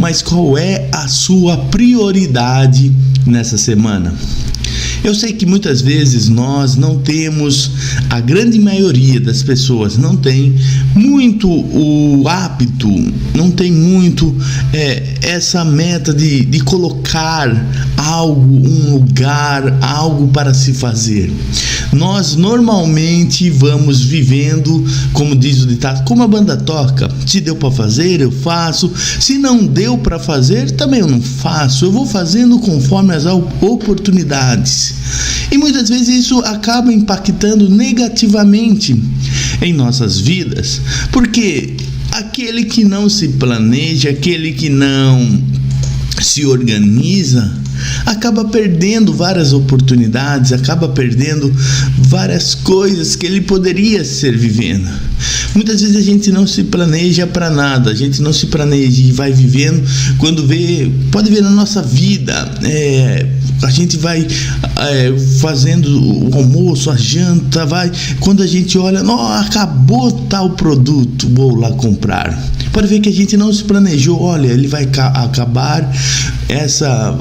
mas qual é a sua prioridade nessa semana? Eu sei que muitas vezes nós não temos, a grande maioria das pessoas não tem muito o hábito, não tem muito essa meta de colocar algo, um lugar, algo para se fazer. Nós normalmente vamos vivendo, como diz o ditado, como a banda toca: se deu para fazer, eu faço; se não deu para fazer, também eu não faço. Eu vou fazendo conforme as oportunidades. E muitas vezes isso acaba impactando negativamente em nossas vidas, porque aquele que não se planeja, aquele que não se organiza, acaba perdendo várias oportunidades, acaba perdendo várias coisas que ele poderia ser vivendo. Muitas vezes a gente não se planeja para nada, a gente não se planeja e vai vivendo. Quando vê, pode ver na nossa vida, a gente vai fazendo o almoço, a janta, quando a gente olha, acabou tal produto, vou lá comprar. Pode ver que a gente não se planejou. Olha, ele vai acabar essa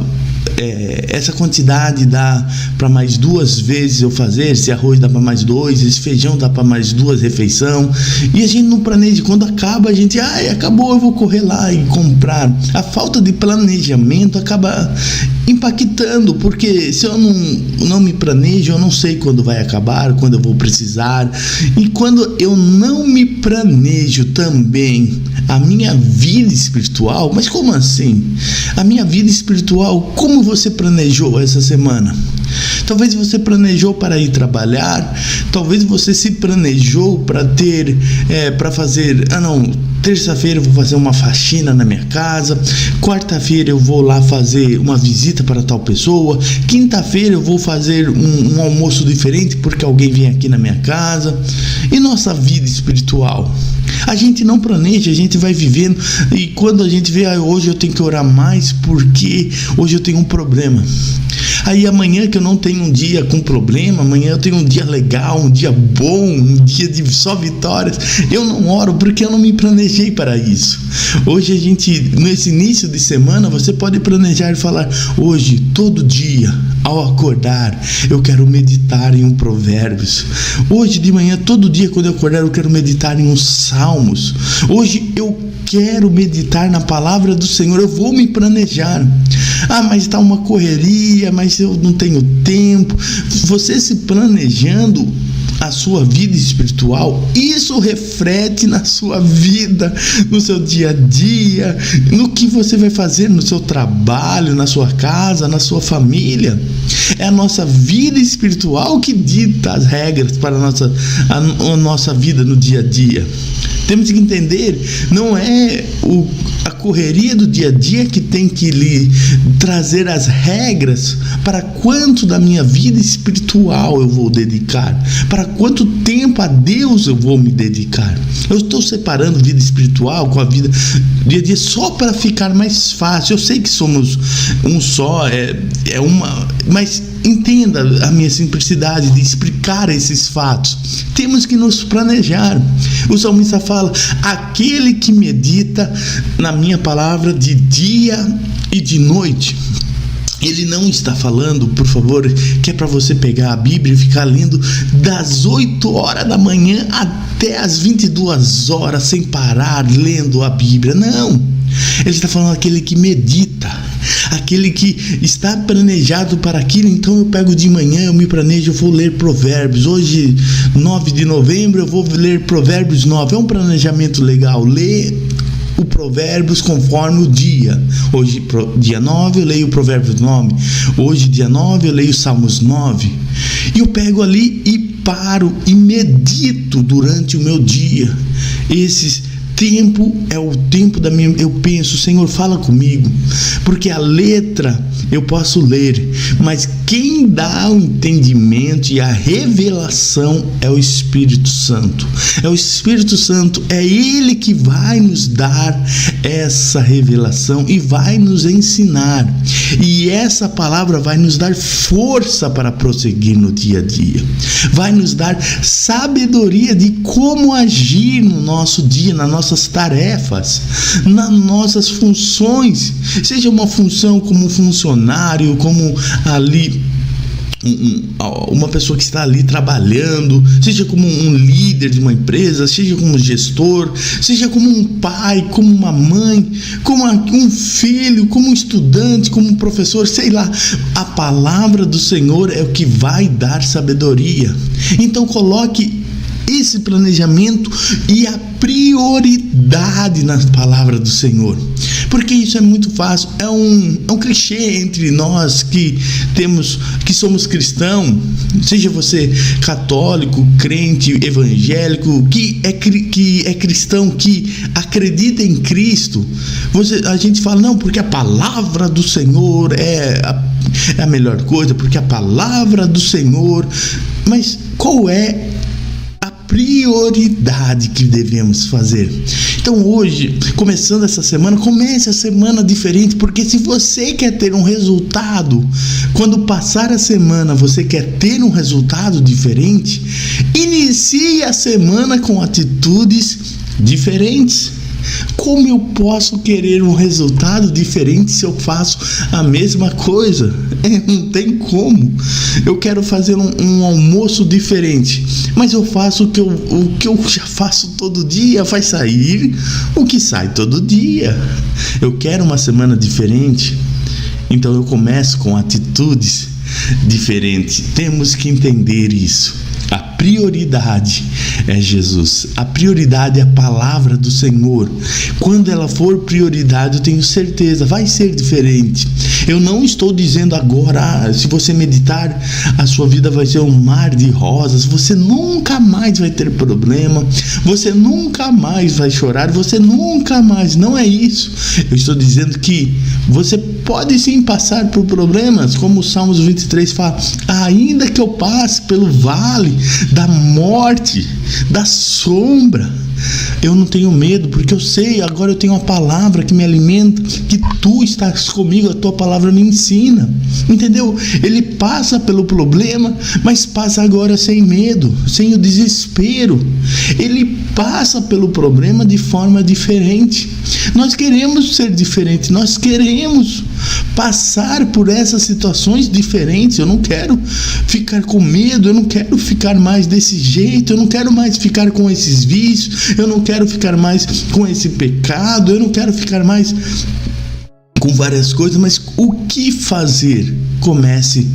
quantidade, dá para mais 2 vezes eu fazer. Esse arroz dá para mais 2, esse feijão dá para mais 2 refeições, e a gente não planeja. Quando acaba, a gente, acabou, eu vou correr lá e comprar. A falta de planejamento acaba impactando, porque se eu não me planejo, eu não sei quando vai acabar, quando eu vou precisar. E quando eu não me planejo também a minha vida espiritual, mas como assim? A minha vida espiritual, como você planejou essa semana? Talvez você planejou para ir trabalhar, talvez você se planejou para fazer, terça-feira eu vou fazer uma faxina na minha casa, quarta-feira eu vou lá fazer uma visita para tal pessoa, quinta-feira eu vou fazer um almoço diferente porque alguém vem aqui na minha casa. E nossa vida espiritual? A gente não planeja, a gente vai vivendo, e quando a gente vê, hoje eu tenho que orar mais porque hoje eu tenho um problema. Aí amanhã que eu não tenho um dia com problema, amanhã eu tenho um dia legal, um dia bom, um dia de só vitórias, eu não oro porque eu não me planejei para isso. Hoje nesse início de semana, você pode planejar e falar: hoje, todo dia, ao acordar, eu quero meditar em um Provérbios. Hoje de manhã, todo dia quando eu acordar, eu quero meditar em uns Salmos. Hoje eu quero meditar na palavra do Senhor, eu vou me planejar. Mas está uma correria, mas eu não tenho tempo. Você se planejando a sua vida espiritual, isso reflete na sua vida, no seu dia a dia, no que você vai fazer no seu trabalho, na sua casa, na sua família. É a nossa vida espiritual que dita as regras para a nossa vida no dia a dia. Temos que entender, não é a correria do dia a dia que tem que lhe trazer as regras para quanto da minha vida espiritual eu vou dedicar, para quanto tempo a Deus eu vou me dedicar. Eu estou separando vida espiritual com a vida dia a dia só para ficar mais fácil. Eu sei que somos um só, mas entenda a minha simplicidade de explicar esses fatos. Temos que nos planejar. O salmista fala: aquele que medita na minha palavra de dia e de noite. Ele não está falando, por favor, que é para você pegar a Bíblia e ficar lendo das 8 horas da manhã até as 22 horas sem parar lendo a Bíblia. Não. Ele está falando aquele que medita, aquele que está planejado para aquilo. Então eu pego de manhã, eu me planejo, eu vou ler Provérbios. Hoje, 9 de novembro, eu vou ler Provérbios 9. É um planejamento legal. Ler o Provérbios conforme o dia. Hoje, dia 9, eu leio o Provérbios 9. Hoje, dia 9, eu leio Salmos 9. E eu pego ali e paro e medito durante o meu dia. Tempo é o tempo da minha. Eu penso: Senhor, fala comigo, porque a letra eu posso ler, mas quem dá o entendimento e a revelação é o Espírito Santo. É o Espírito Santo, é Ele que vai nos dar essa revelação e vai nos ensinar. E essa palavra vai nos dar força para prosseguir no dia a dia. Vai nos dar sabedoria de como agir no nosso dia, na nossa nossas tarefas, nas nossas funções, seja uma função como funcionário, como ali uma pessoa que está ali trabalhando, seja como um líder de uma empresa, seja como gestor, seja como um pai, como uma mãe, como um filho, como um estudante, como um professor, sei lá. A palavra do Senhor é o que vai dar sabedoria. Então coloque esse planejamento e a prioridade na palavra do Senhor, porque isso é muito fácil. É um clichê entre nós que somos cristãos, seja você católico, crente, evangélico, que é cristão, que acredita em Cristo. A gente fala, não, porque a palavra do Senhor é a melhor coisa, porque a palavra do Senhor. Mas qual é prioridade que devemos fazer? Então hoje, começando essa semana, comece a semana diferente, porque se você quer ter um resultado, quando passar a semana você quer ter um resultado diferente, inicie a semana com atitudes diferentes. Como eu posso querer um resultado diferente se eu faço a mesma coisa? Não tem como. Eu quero fazer um almoço diferente, mas eu faço o que eu já faço todo dia. Vai sair o que sai todo dia. Eu quero uma semana diferente, então eu começo com atitudes diferentes. Temos que entender isso. A prioridade é Jesus. A prioridade é a palavra do Senhor. Quando ela for prioridade, eu tenho certeza, vai ser diferente. Eu não estou dizendo agora, se você meditar, a sua vida vai ser um mar de rosas, você nunca mais vai ter problema, você nunca mais vai chorar, você nunca mais, não é isso. Eu estou dizendo que você pode sim passar por problemas, como o Salmos 23 fala, ainda que eu passe pelo vale da morte, da sombra, eu não tenho medo, porque eu sei, agora eu tenho uma palavra que me alimenta, que tu estás comigo, a tua palavra me ensina, entendeu? Ele passa pelo problema, mas passa agora sem medo, sem o desespero. Ele passa pelo problema de forma diferente. Nós queremos ser diferentes, nós queremos passar por essas situações diferentes. Eu não quero ficar com medo, eu não quero ficar mais desse jeito, eu não quero mais ficar com esses vícios, eu não quero ficar mais com esse pecado, eu não quero ficar mais com várias coisas. Mas o que fazer? Comece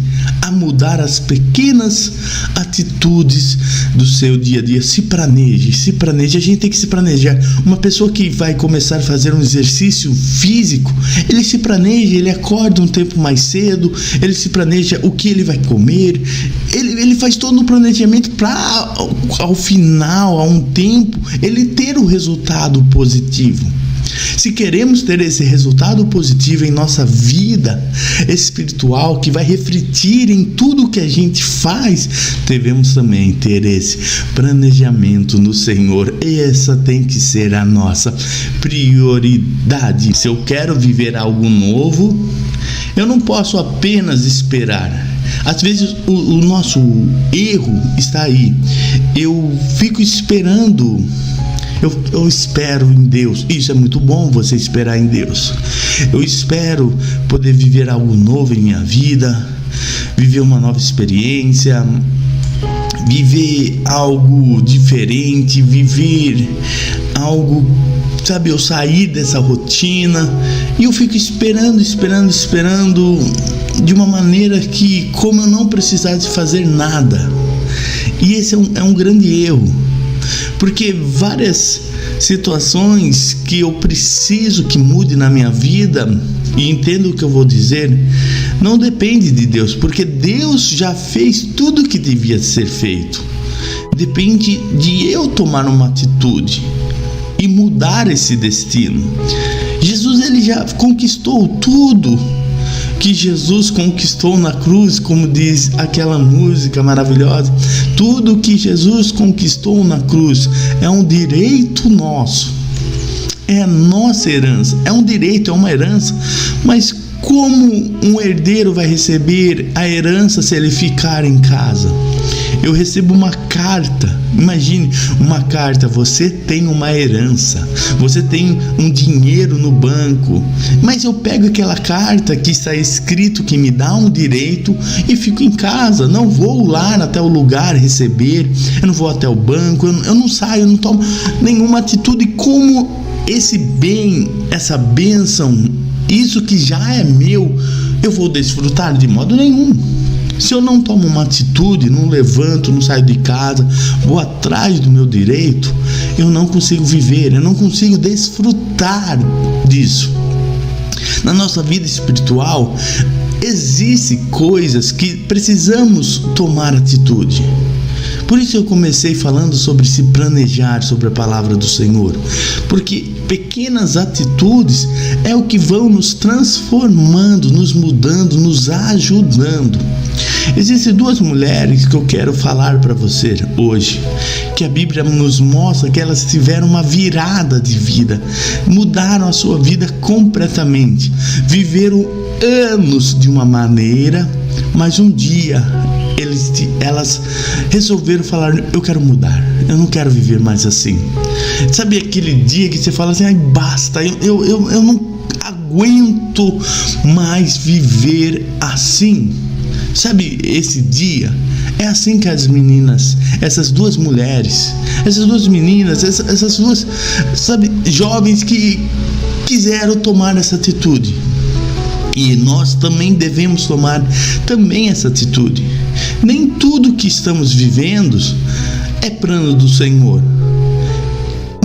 a mudar as pequenas atitudes do seu dia a dia. Se planeje. A gente tem que se planejar. Uma pessoa que vai começar a fazer um exercício físico, ele se planeja, ele acorda um tempo mais cedo, ele se planeja o que ele vai comer, ele faz todo um planejamento para ao final, a um tempo, ele ter o resultado positivo. Se queremos ter esse resultado positivo em nossa vida espiritual, que vai refletir em tudo que a gente faz, devemos também ter esse planejamento no Senhor. Essa tem que ser a nossa prioridade. Se eu quero viver algo novo, eu não posso apenas esperar. Às vezes o nosso erro está aí. Eu fico esperando. Eu espero em Deus. Isso é muito bom, você esperar em Deus. Eu espero poder viver algo novo em minha vida, viver uma nova experiência, viver algo diferente, viver algo, sabe, eu sair dessa rotina. E eu fico esperando de uma maneira que, como eu não precisasse fazer nada. E esse é um grande erro. Porque várias situações que eu preciso que mude na minha vida, e entendo o que eu vou dizer, não depende de Deus, porque Deus já fez tudo o que devia ser feito. Depende de eu tomar uma atitude e mudar esse destino. Jesus, ele já conquistou tudo que Jesus conquistou na cruz, como diz aquela música maravilhosa. Tudo que Jesus conquistou na cruz é um direito nosso, é a nossa herança, é um direito, é uma herança. Mas como um herdeiro vai receber a herança se ele ficar em casa? eu recebo uma carta. Imagine uma carta, você tem uma herança, você tem um dinheiro no banco, mas eu pego aquela carta que está escrito que me dá um direito e fico em casa, não vou lá até o lugar receber, eu não vou até o banco, eu não saio, eu não tomo nenhuma atitude. Como esse bem, essa bênção, isso que já é meu, eu vou desfrutar? De modo nenhum. Se eu não tomo uma atitude, não levanto, não saio de casa, vou atrás do meu direito, eu não consigo viver, eu não consigo desfrutar disso. Na nossa vida espiritual, existem coisas que precisamos tomar atitude. Por isso eu comecei falando sobre se planejar, sobre a palavra do Senhor, porque pequenas atitudes é o que vão nos transformando, nos mudando, nos ajudando. Existem duas mulheres que eu quero falar para você hoje, que a Bíblia nos mostra que elas tiveram uma virada de vida, mudaram a sua vida completamente, viveram anos de uma maneira, mas um dia elas resolveram falar: eu quero mudar, eu não quero viver mais assim. Sabe aquele dia que você fala assim: ai, basta, eu não aguento mais viver assim. Sabe, esse dia é assim que as meninas, essas duas mulheres, essas duas meninas, essas duas, sabe, jovens que quiseram tomar essa atitude. E nós também devemos tomar também essa atitude. Nem tudo que estamos vivendo é plano do Senhor.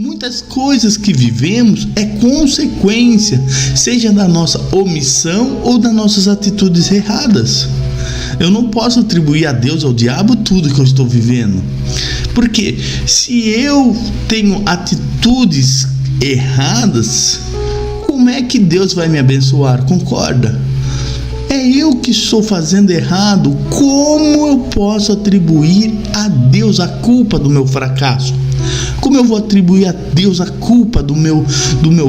Muitas coisas que vivemos é consequência, seja da nossa omissão ou das nossas atitudes erradas. Eu não posso atribuir a Deus, ao diabo, tudo que eu estou vivendo. Porque se eu tenho atitudes erradas, como é que Deus vai me abençoar? Concorda? É eu que estou fazendo errado. Como eu posso atribuir a Deus a culpa do meu fracasso? Como eu vou atribuir a Deus a culpa do meu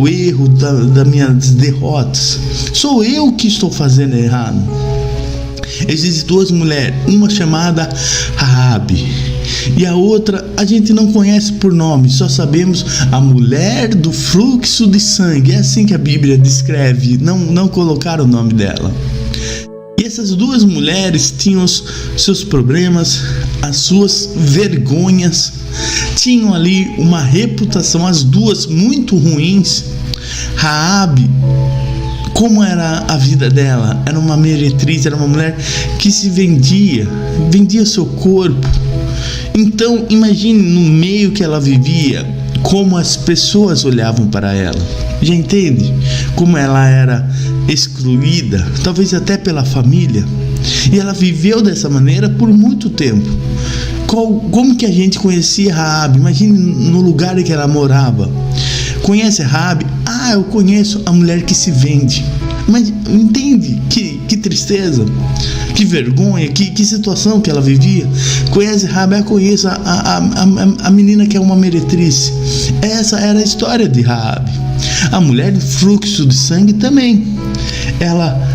erro, das minhas derrotas? Sou eu que estou fazendo errado. Existem duas mulheres, uma chamada Raabe e a outra a gente não conhece por nome, só sabemos a mulher do fluxo de sangue. É assim que a Bíblia descreve, não colocaram o nome dela. E essas duas mulheres tinham os seus problemas, as suas vergonhas, tinham ali uma reputação, as duas muito ruins. Raabe, como era a vida dela? Era uma meretriz, era uma mulher que se vendia seu corpo. Então imagine no meio que ela vivia, como as pessoas olhavam para ela. Já entende? Como ela era excluída, talvez até pela família. E ela viveu dessa maneira por muito tempo. Como que a gente conhecia Raabe? Imagine no lugar em que ela morava. Conhece Raabe? Ah, eu conheço a mulher que se vende. Mas entende que tristeza, que vergonha, que situação que ela vivia. Conhece Raabe? Eu conheço a menina que é uma meretriz. Essa era a história de Raabe. A mulher do fluxo de sangue também. Ela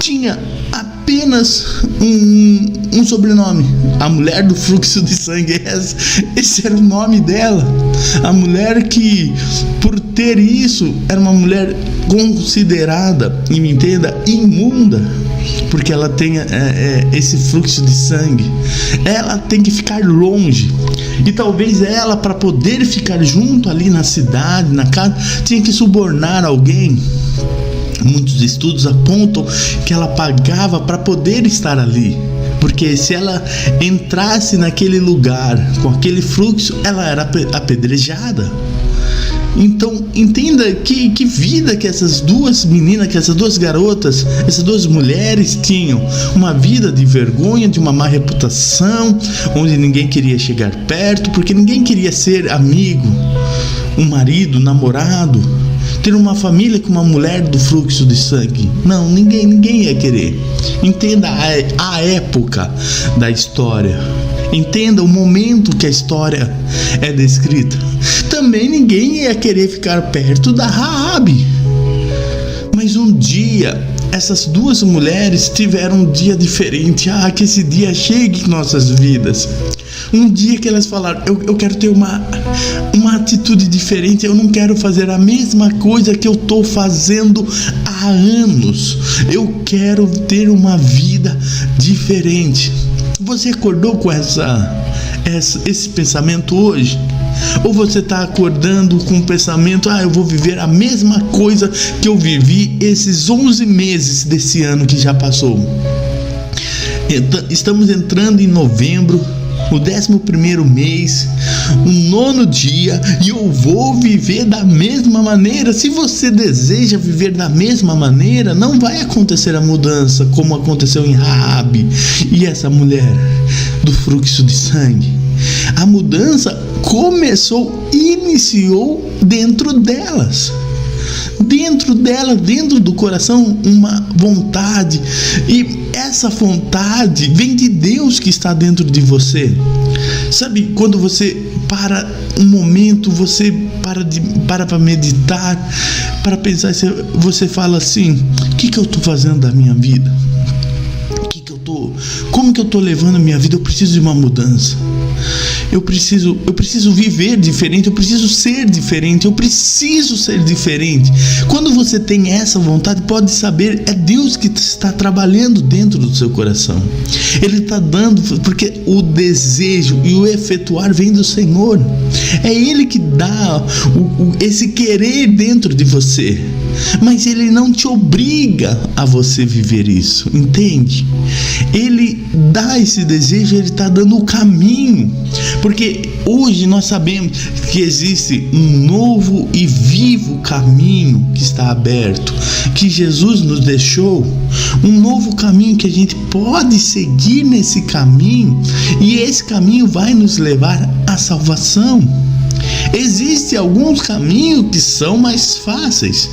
tinha apenas um sobrenome, a mulher do fluxo de sangue. Esse era o nome dela. A mulher que, por ter isso, era uma mulher considerada, e me entenda, imunda, porque ela tem esse fluxo de sangue. Ela tem que ficar longe. E talvez ela, para poder ficar junto ali na cidade, na casa, tinha que subornar alguém. Muitos estudos apontam que ela pagava para poder estar ali, porque se ela entrasse naquele lugar com aquele fluxo, ela era apedrejada. Então entenda que vida que essas duas meninas, que essas duas garotas, essas duas mulheres tinham. Uma vida de vergonha, de uma má reputação, onde ninguém queria chegar perto, porque ninguém queria ser amigo, um marido, namorado, ter uma família com uma mulher do fluxo de sangue. Não, ninguém ia querer. Entenda a época da história. Entenda o momento que a história é descrita. Também ninguém ia querer ficar perto da Raabe. Mas um dia essas duas mulheres tiveram um dia diferente. Que esse dia chegue em nossas vidas. Um dia que elas falaram: eu quero ter uma atitude diferente. Eu não quero fazer a mesma coisa que eu estou fazendo há anos. Eu quero ter uma vida diferente. Você acordou com esse pensamento hoje? Ou você está acordando com o pensamento: eu vou viver a mesma coisa que eu vivi esses 11 meses desse ano que já passou? Estamos entrando em novembro, o 11º mês, o 9º dia, e eu vou viver da mesma maneira. Se você deseja viver da mesma maneira, não vai acontecer a mudança como aconteceu em Raabe e essa mulher do fluxo de sangue. A mudança iniciou dentro delas. Dentro do coração, uma vontade, e essa vontade vem de Deus que está dentro de você. Sabe, quando você para um momento, você para meditar, para pensar, você fala assim: o que eu estou fazendo da minha vida? Como que eu estou levando a minha vida? Eu preciso de uma mudança. Eu preciso viver diferente, eu preciso ser diferente. Quando você tem essa vontade, pode saber, é Deus que está trabalhando dentro do seu coração. Ele está dando, porque o desejo e o efetuar vem do Senhor. É Ele que dá esse querer dentro de você, mas Ele não te obriga a você viver isso, entende? Ele dá esse desejo, Ele está dando o caminho, porque hoje nós sabemos que existe um novo e vivo caminho que está aberto, que Jesus nos deixou, um novo caminho que a gente pode seguir nesse caminho, e esse caminho vai nos levar à salvação. Existem alguns caminhos que são mais fáceis,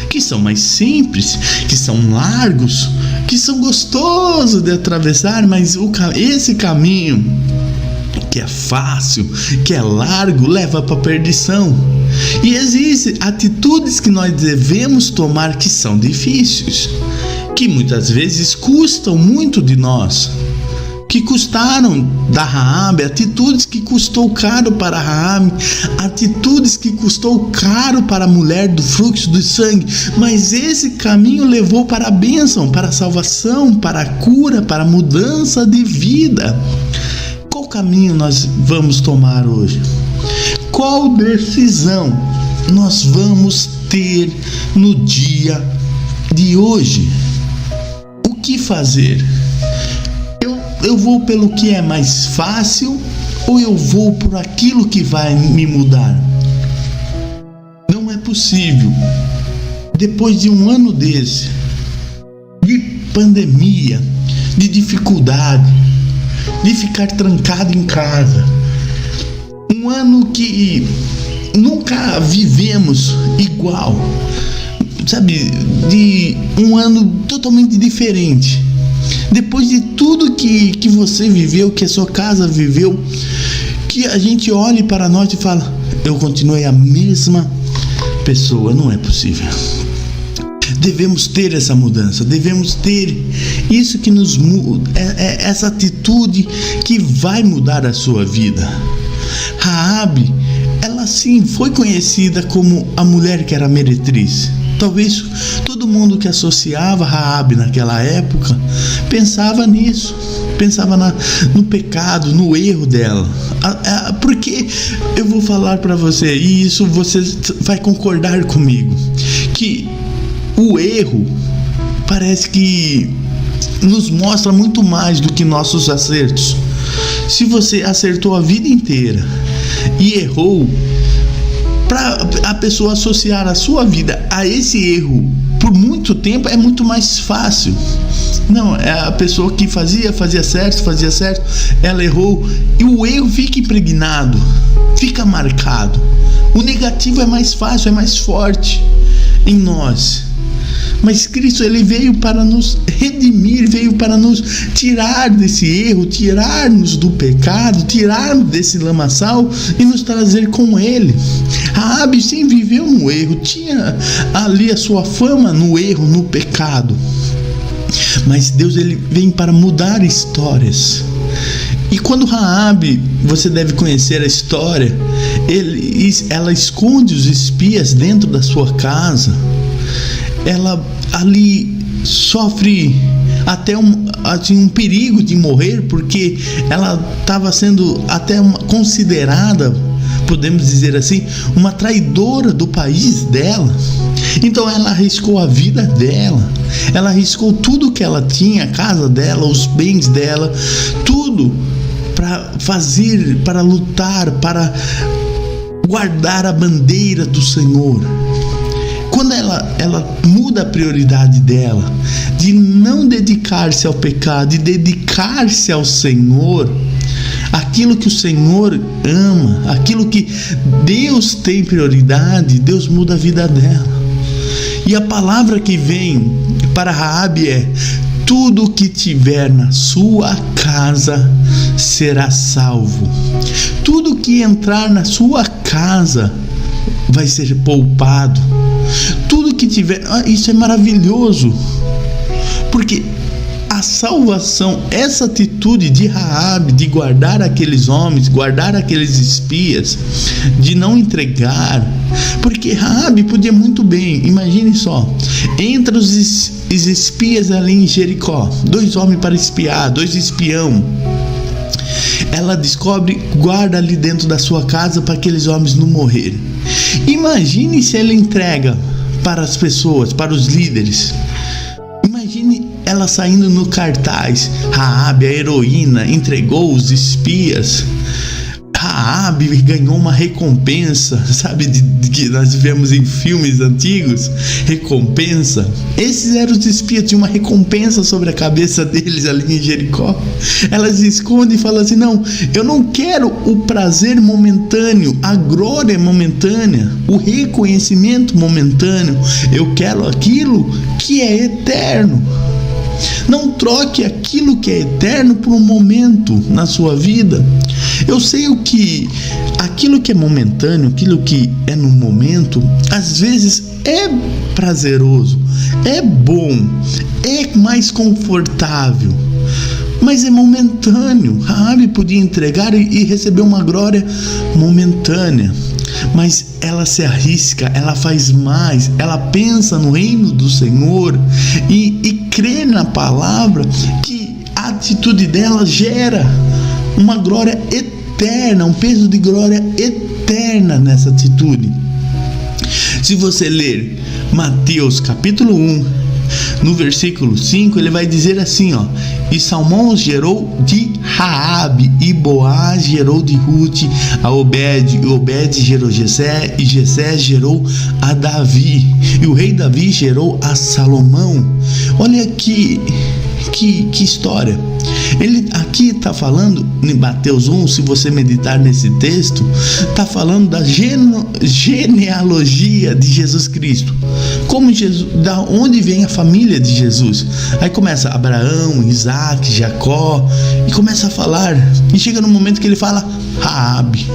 que são mais simples, que são largos, que são gostosos de atravessar, mas esse caminho que é fácil, que é largo, leva para a perdição. E existem atitudes que nós devemos tomar que são difíceis, que muitas vezes custam muito de nós, que custaram da Raabe, atitudes que custou caro para Raabe, atitudes que custou caro para a mulher do fluxo de sangue, mas esse caminho levou para a bênção, para a salvação, para a cura, para a mudança de vida. Qual caminho nós vamos tomar hoje? Qual decisão nós vamos ter no dia de hoje? O que fazer? Eu vou pelo que é mais fácil, ou eu vou por aquilo que vai me mudar? Não é possível, depois de um ano desse, de pandemia, de dificuldade, de ficar trancado em casa, um ano que nunca vivemos igual, sabe, de um ano totalmente diferente. Depois de tudo que você viveu, que a sua casa viveu, que a gente olhe para nós e fala: eu continuei a mesma pessoa. Não é possível. Devemos ter essa mudança, devemos ter isso que nos muda, essa atitude que vai mudar a sua vida. Raabe, ela sim foi conhecida como a mulher que era meretriz. Talvez todo mundo que associava Raabe naquela época pensava nisso, pensava no pecado, no erro dela. Porque eu vou falar para você, e isso você vai concordar comigo, que o erro parece que nos mostra muito mais do que nossos acertos. Se você acertou a vida inteira e errou, para a pessoa associar a sua vida a esse erro por muito tempo é muito mais fácil. Não, é a pessoa que fazia certo, ela errou, e o erro fica impregnado, fica marcado. O negativo é mais fácil, é mais forte em nós. Mas Cristo, Ele veio para nos redimir, veio para nos tirar desse erro, tirar-nos do pecado, tirar-nos desse lamaçal e nos trazer com Ele. Raabe sim viveu no erro, tinha ali a sua fama no erro, no pecado. Mas Deus, ele vem para mudar histórias. E quando Raabe, você deve conhecer a história, ela esconde os espias dentro da sua casa. Ela ali sofre até um perigo de morrer, porque ela estava sendo até considerada, podemos dizer assim, uma traidora do país dela. Então ela arriscou a vida dela, ela arriscou tudo que ela tinha, a casa dela, os bens dela, tudo para fazer, para lutar, para guardar a bandeira do Senhor. Quando ela muda a prioridade dela, de não dedicar-se ao pecado, de dedicar-se ao Senhor, aquilo que o Senhor ama, aquilo que Deus tem prioridade, Deus muda a vida dela. E a palavra que vem para Raabe é: tudo que tiver na sua casa será salvo. Tudo que entrar na sua casa vai ser poupado. Tudo que tiver, isso é maravilhoso, porque a salvação, essa atitude de Raabe, de guardar aqueles homens, guardar aqueles espias, de não entregar, porque Raabe podia muito bem, imagine só, entre os espias ali em Jericó, 2 homens para espiar, 2 espião, ela descobre, guarda ali dentro da sua casa para aqueles homens não morrerem. Imagine se ela entrega para as pessoas, para os líderes. Imagine ela saindo no cartaz: Raabe, a heroína, entregou os espias. Raabe ganhou uma recompensa, sabe, de que nós vemos em filmes antigos, recompensa. Esses eram os espias, tinha uma recompensa sobre a cabeça deles ali em Jericó. Elas se escondem e falam assim: não, eu não quero o prazer momentâneo, a glória momentânea, o reconhecimento momentâneo, eu quero aquilo que é eterno. Não troque aquilo que é eterno por um momento na sua vida. Eu sei aquilo que é momentâneo, aquilo que é no momento, às vezes é prazeroso, é bom, é mais confortável, mas é momentâneo. Raabe podia entregar e receber uma glória momentânea, mas ela se arrisca, ela faz mais, ela pensa no reino do Senhor e crê na palavra, que a atitude dela gera uma glória eterna, um peso de glória eterna nessa atitude. Se você ler Mateus capítulo 1, no versículo 5, ele vai dizer assim, ó: e Salmão gerou de Raabe, e Boaz gerou de Rute a Obed, e Obed gerou Jessé, e Jessé gerou a Davi, e o rei Davi gerou a Salomão. Olha aqui, que história. Ele aqui está falando em Mateus 1, se você meditar nesse texto, está falando da genealogia de Jesus Cristo. Como Jesus, da onde vem a família de Jesus? Aí começa Abraão, Isaac, Jacó, e começa a falar, e chega no momento que ele fala Raabe.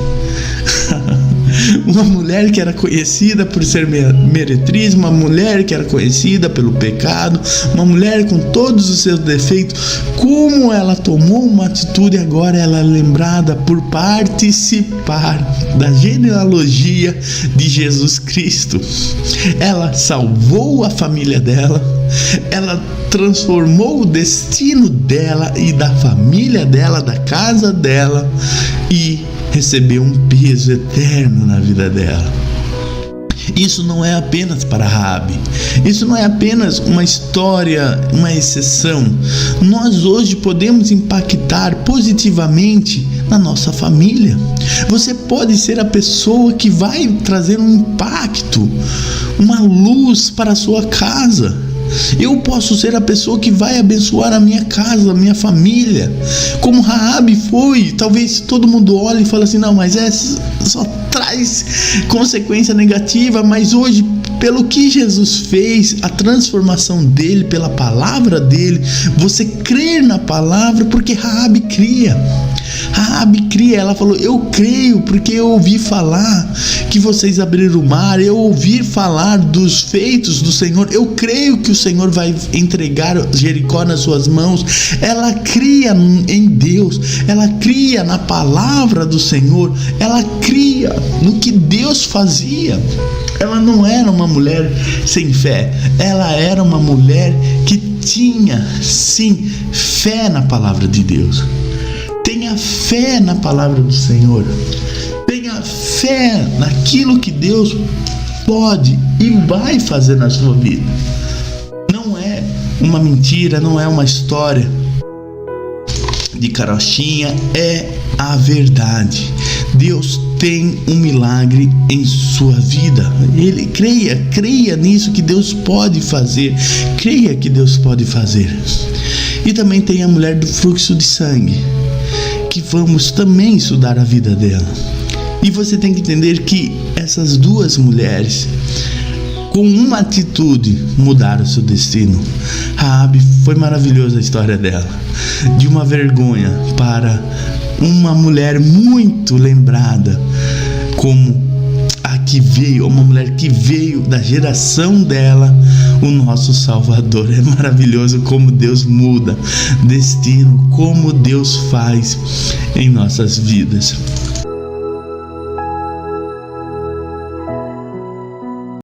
Uma mulher que era conhecida por ser meretriz, uma mulher que era conhecida pelo pecado, uma mulher com todos os seus defeitos. Como ela tomou uma atitude, agora ela é lembrada por participar da genealogia de Jesus Cristo. Ela salvou a família dela, ela transformou o destino dela e da família dela, da casa dela, e recebeu um peso eterno na vida dela. Isso não é apenas para Raabe, isso não é apenas uma história, uma exceção. Nós hoje podemos impactar positivamente na nossa família. Você pode ser a pessoa que vai trazer um impacto, uma luz para a sua casa. Eu posso ser a pessoa que vai abençoar a minha casa, a minha família, como Raabe foi. Talvez todo mundo olhe e fale assim: não, mas só traz consequência negativa. Mas hoje, pelo que Jesus fez, a transformação dele, pela palavra dele, você crer na palavra, porque Raabe cria. Raabe cria, ela falou: eu creio porque eu ouvi falar que vocês abriram o mar, eu ouvi falar dos feitos do Senhor, eu creio que o Senhor vai entregar Jericó nas suas mãos. Ela cria em Deus, ela cria na palavra do Senhor, ela cria no que Deus fazia. Ela não era uma mulher sem fé, ela era uma mulher que tinha sim fé na palavra de Deus. Tenha fé na palavra do Senhor. Tenha fé naquilo que Deus pode e vai fazer na sua vida. Não é uma mentira, não é uma história de carochinha, é a verdade. Deus tem um milagre em sua vida. Ele creia nisso que Deus pode fazer. Creia que Deus pode fazer. E também tem a mulher do fluxo de sangue, que vamos também estudar a vida dela. E você tem que entender que essas duas mulheres, com uma atitude, mudaram seu destino. Raabe, foi maravilhosa a história dela, de uma vergonha para uma mulher muito lembrada como a que veio, uma mulher que veio da geração dela, o nosso Salvador. É maravilhoso como Deus muda destino, como Deus faz em nossas vidas.